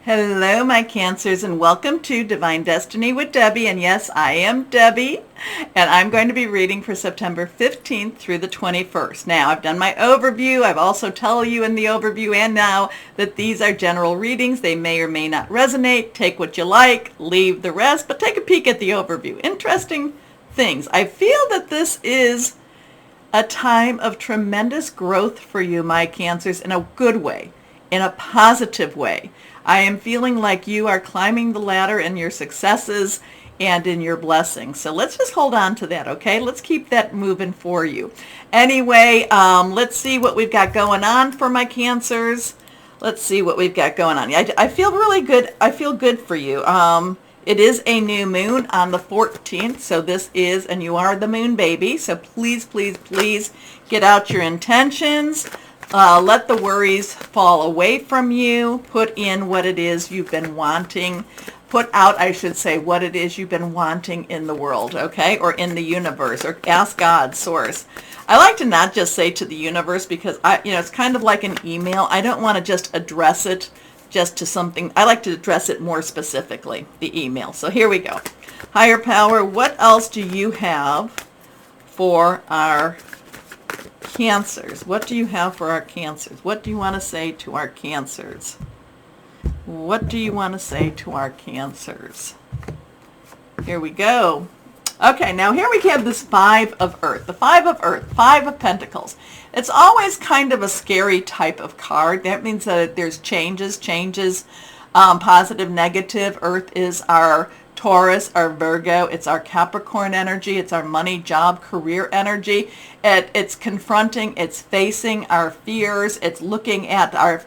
Hello, my Cancers, and welcome to Divine Destiny with Debbie. And yes, I am Debbie, and I'm going to be reading for September 15th through the 21st. Now, I've done my overview. I've also told you in the overview and now that these are general readings. They may or may not resonate. Take what you like, leave the rest, but take a peek at the overview. Interesting things. I feel that this is a time of tremendous growth for you, my Cancers, in a good way, in a positive way. I am feeling like you are climbing the ladder in your successes and in your blessings. So let's just hold on to that, okay? Let's keep that moving for you. Anyway, let's see what we've got going on for my Cancers. Let's see what we've got going on. I feel really good. I feel good for you. It is a new moon on the 14th, so this is, and you are the moon baby, so please, please, please get out your intentions. Let the worries fall away from you. Put in what it is you've been wanting. Put out, I should say, what it is you've been wanting in the world, okay? Or in the universe, or ask God, source. I like to not just say to the universe because, it's kind of like an email. I don't want to just address it just to something. I like to address it more specifically, the email. So here we go. Higher power, what else do you have for our Cancers? What do you have for our Cancers? What do you want to say to our Cancers? What do you want to say to our Cancers? Here we go. Okay, now here we have this Five of Earth. The Five of Earth, Five of Pentacles. It's always kind of a scary type of card. That means that there's changes, positive, negative. Earth is our Taurus, our Virgo, it's our Capricorn energy, it's our money, job, career energy. It's confronting, it's facing our fears, it's looking at our,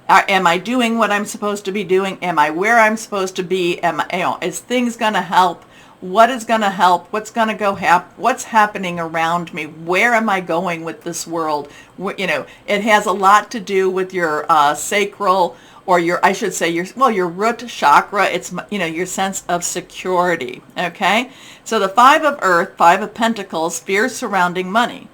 am I doing what I'm supposed to be doing? Am I where I'm supposed to be? Is things going to help? What is going to help? What's going to go what's happening around me? Where am I going with this world? It has a lot to do with your sacral, or your root chakra. It's, your sense of security, okay? So the Five of Earth, Five of Pentacles, fears surrounding money.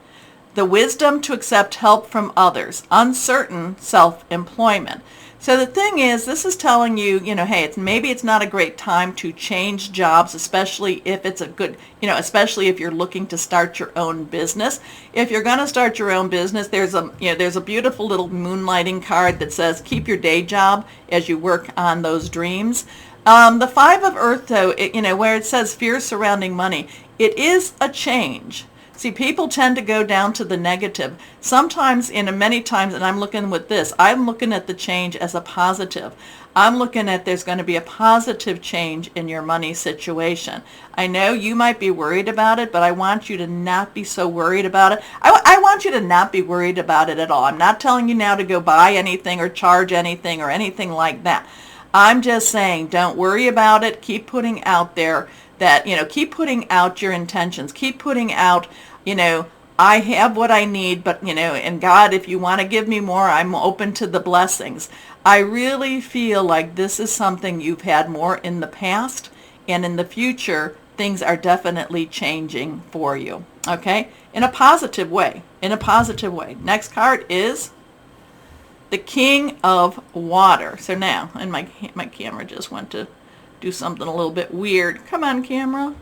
The wisdom to accept help from others. Uncertain self-employment. So the thing is, this is telling you, hey, maybe it's not a great time to change jobs, especially if it's a good, especially if you're looking to start your own business. If you're going to start your own business, there's a beautiful little moonlighting card that says, keep your day job as you work on those dreams. The Five of Earth, though, where it says fear surrounding money, it is a change. See, people tend to go down to the negative. Sometimes, many times, and I'm looking with this, I'm looking at the change as a positive. I'm looking at there's going to be a positive change in your money situation. I know you might be worried about it, but I want you to not be so worried about it. I want you to not be worried about it at all. I'm not telling you now to go buy anything or charge anything or anything like that. I'm just saying, don't worry about it. Keep putting out there that, keep putting out your intentions. Keep putting out, I have what I need, but, and God, if you want to give me more, I'm open to the blessings. I really feel like this is something you've had more in the past, and in the future, things are definitely changing for you, okay? In a positive way, Next card is the King of Water. So now, and my camera just went to do something a little bit weird. Come on, camera.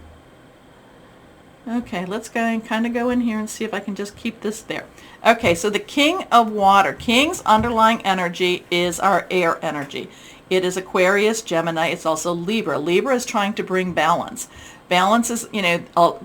Okay, let's go and kind of go in here and see if I can just keep this there. Okay, so the King of Water. King's underlying energy is our air energy. It is Aquarius, Gemini. It's also Libra. Libra is trying to bring balance. Balance is,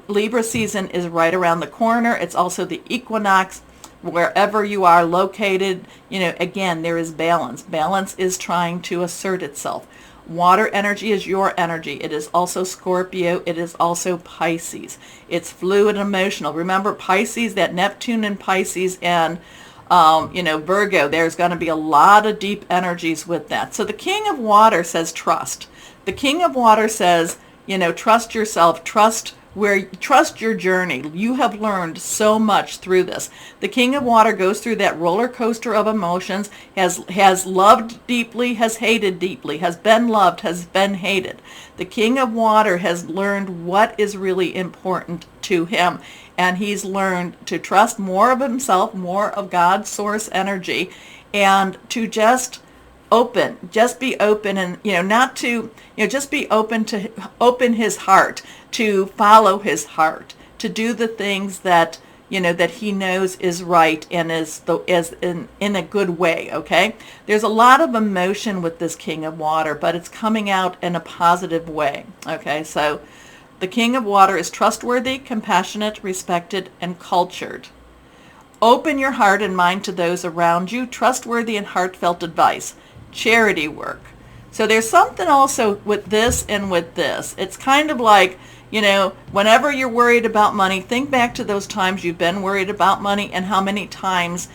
Libra season is right around the corner. It's also the equinox. Wherever you are located, again, there is balance. Balance is trying to assert itself. Water energy is your energy. It is also Scorpio. It is also Pisces. It's fluid and emotional. Remember, Pisces, that Neptune in Pisces and, Virgo, there's going to be a lot of deep energies with that. So the King of Water says trust. The King of Water says, trust yourself, trust your journey. You have learned so much through this. The King of Water goes through that roller coaster of emotions, has loved deeply, has hated deeply, has been loved, has been hated. The King of Water has learned what is really important to him, and he's learned to trust more of himself, more of God's source energy, and to just open. Just be open, and not to, just be open to open his heart, to follow his heart, to do the things that that he knows is right and is in a good way. Okay, there's a lot of emotion with this King of Water, but it's coming out in a positive way. Okay, so the King of Water is trustworthy, compassionate, respected, and cultured. Open your heart and mind to those around you. Trustworthy and heartfelt advice. Charity work. So there's something also with this and with this. It's kind of like, whenever you're worried about money, think back to those times you've been worried about money and how many times,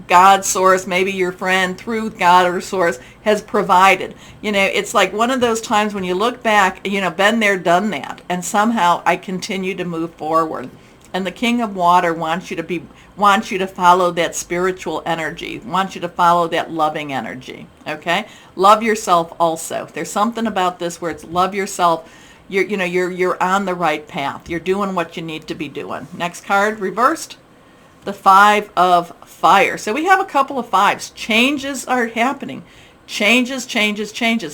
God, source, maybe your friend through God or source has provided. It's like one of those times when you look back, been there, done that, and somehow I continue to move forward. And the King of Water wants you to follow that spiritual energy, wants you to follow that loving energy. Okay? Love yourself also. There's something about this where it's love yourself. You're on the right path. You're doing what you need to be doing. Next card, reversed. The Five of Fire. So we have a couple of fives. Changes are happening. Changes.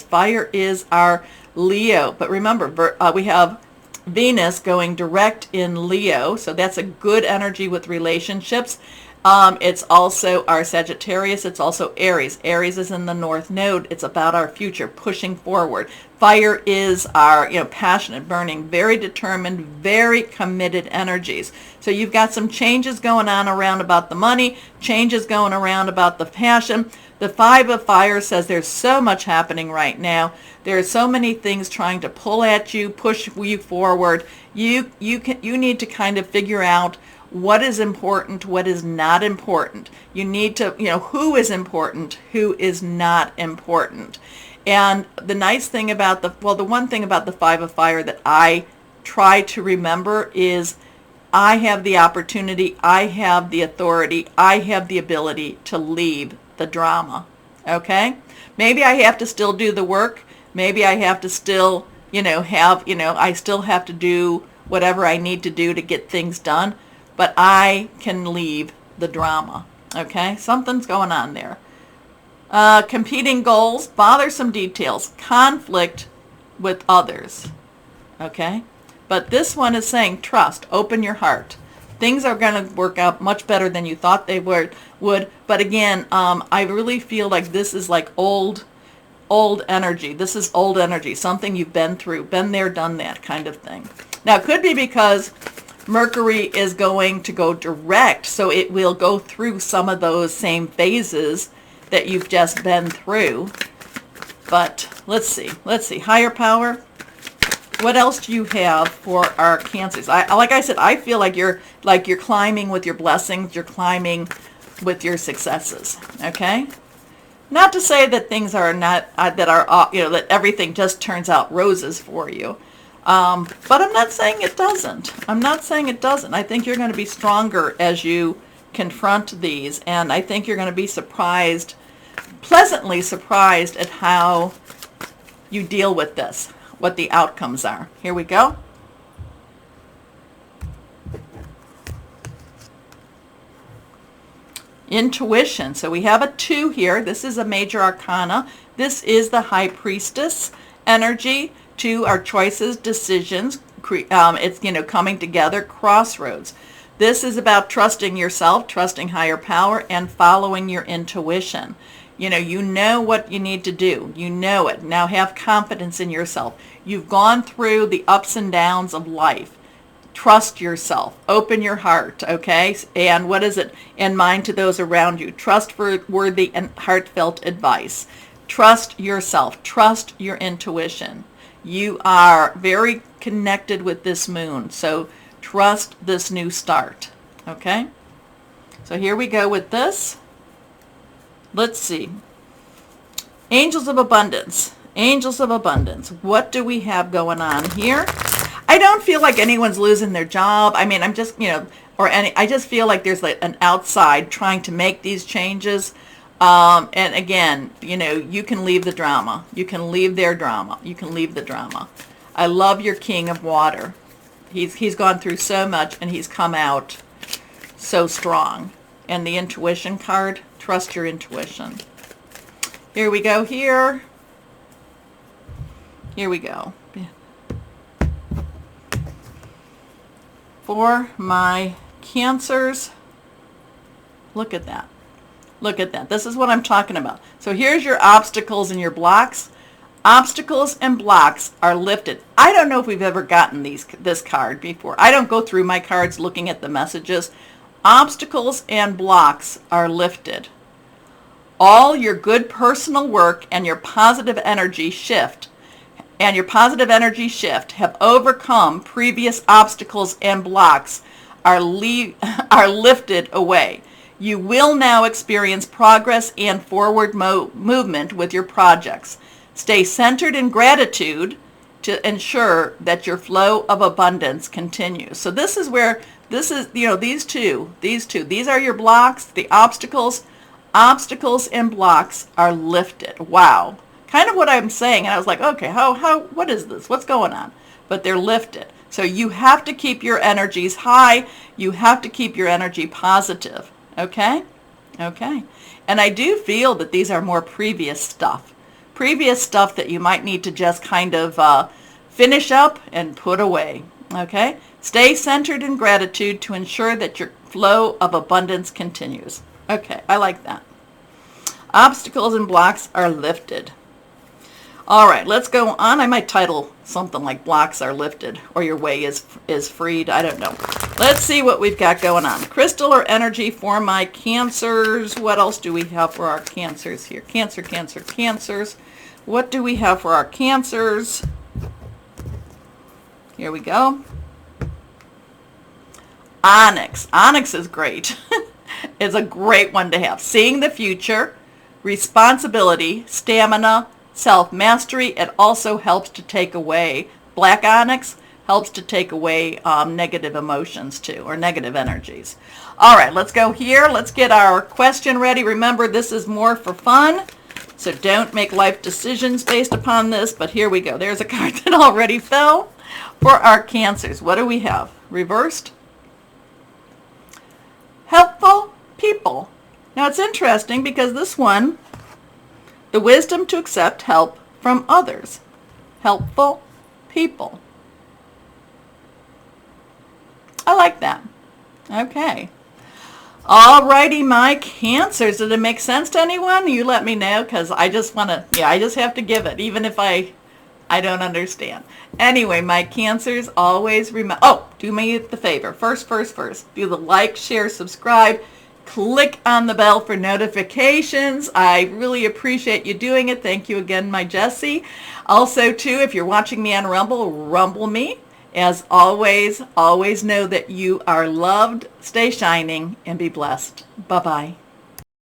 Fire is our Leo. But remember, we have Venus going direct in Leo, so that's a good energy with relationships. It's also our Sagittarius. It's also Aries. Aries is in the North Node. It's about our future, pushing forward. Fire is our, passionate, burning, very determined, very committed energies. So you've got some changes going on around about the money, changes going around about the passion. The Five of Fire says there's so much happening right now. There are so many things trying to pull at you, push you forward. You need to kind of figure out what is important, what is not important. You need to, who is important, who is not important. And the nice thing about the one thing about the Five of Fire that I try to remember is I have the opportunity, I have the authority, I have the ability to leave the drama. Okay? Maybe I have to still do the work. Maybe I have to still, I still have to do whatever I need to do to get things done. But I can leave the drama. Okay? Something's going on there. Competing goals, bothersome details, conflict with others. Okay? But this one is saying trust, open your heart. Things are going to work out much better than you thought they would. But again, I really feel like this is like old energy. This is old energy, something you've been through, been there, done that kind of thing. Now, it could be because Mercury is going to go direct, so it will go through some of those same phases that you've just been through. But let's see. Higher power. What else do you have for our Cancers? Like I said, I feel like you're climbing with your blessings. You're climbing with your successes. Okay. Not to say that things are not that everything just turns out roses for you. But I'm not saying it doesn't. I think you're going to be stronger as you confront these, and I think you're going to be pleasantly surprised at how you deal with this, what the outcomes are. Here we go. Intuition. So we have a 2 here. This is a major arcana. This is the High Priestess energy. 2 are choices, decisions. It's, coming together, crossroads. This is about trusting yourself, trusting higher power, and following your intuition. You know what you need to do. You know it. Now have confidence in yourself. You've gone through the ups and downs of life. Trust yourself. Open your heart, okay? And what is it? And mind to those around you. Trustworthy and heartfelt advice. Trust yourself. Trust your intuition. You are very connected with this moon, so trust this new start, okay? So here we go with this. Let's see. Angels of Abundance. Angels of Abundance. What do we have going on here? I don't feel like anyone's losing their job. I mean, I'm just, I just feel like there's like an outside trying to make these changes. And again, you can leave the drama. You can leave their drama. You can leave the drama. I love your King of Water. He's gone through so much and he's come out so strong. And the intuition card, trust your intuition. Here we go here. Here we go. For my Cancers, look at that. Look at that. This is what I'm talking about. So here's your obstacles and your blocks. Obstacles and blocks are lifted. I don't know if we've ever gotten this card before. I don't go through my cards looking at the messages. Obstacles and blocks are lifted. All your good personal work and your positive energy shift have overcome previous obstacles and blocks are lifted away. You will now experience progress and forward movement with your projects. Stay centered in gratitude to ensure that your flow of abundance continues. So this is where, these two, these are your blocks, the obstacles and blocks are lifted. Wow. Kind of what I'm saying. And I was like, okay, what is this? What's going on? But they're lifted. So you have to keep your energies high. You have to keep your energy positive. Okay? Okay. And I do feel that these are more previous stuff that you might need to just kind of finish up and put away. Okay? Stay centered in gratitude to ensure that your flow of abundance continues. Okay, I like that. Obstacles and blocks are lifted. All right, let's go on. I might title something like Blocks Are Lifted, or Your Way is Freed. I don't know. Let's see what we've got going on. Crystal or energy for my Cancers. What else do we have for our Cancers here? Cancers. What do we have for our Cancers? Here we go. Onyx. Onyx is great. It's a great one to have. Seeing the future, responsibility, stamina, self-mastery. It also helps to take away, black onyx helps to take away negative emotions too, or negative energies. All right, let's go here. Let's get our question ready. Remember, this is more for fun, so don't make life decisions based upon this, but here we go. There's a card that already fell for our Cancers. What do we have? Reversed. Helpful people. Now it's interesting because this one, the wisdom to accept help from others. Helpful people. I like that. Okay. Alrighty, my Cancers. Did it make sense to anyone? You let me know, because I just want to, I just have to give it, even if I don't understand. Anyway, my Cancers, always remember, do me the favor. First. Do the like, share, subscribe. Click on the bell for notifications. I really appreciate you doing it. Thank you again, my Jessie. Also, too, if you're watching me on Rumble, rumble me. As always know that you are loved. Stay shining and be blessed. Bye-bye.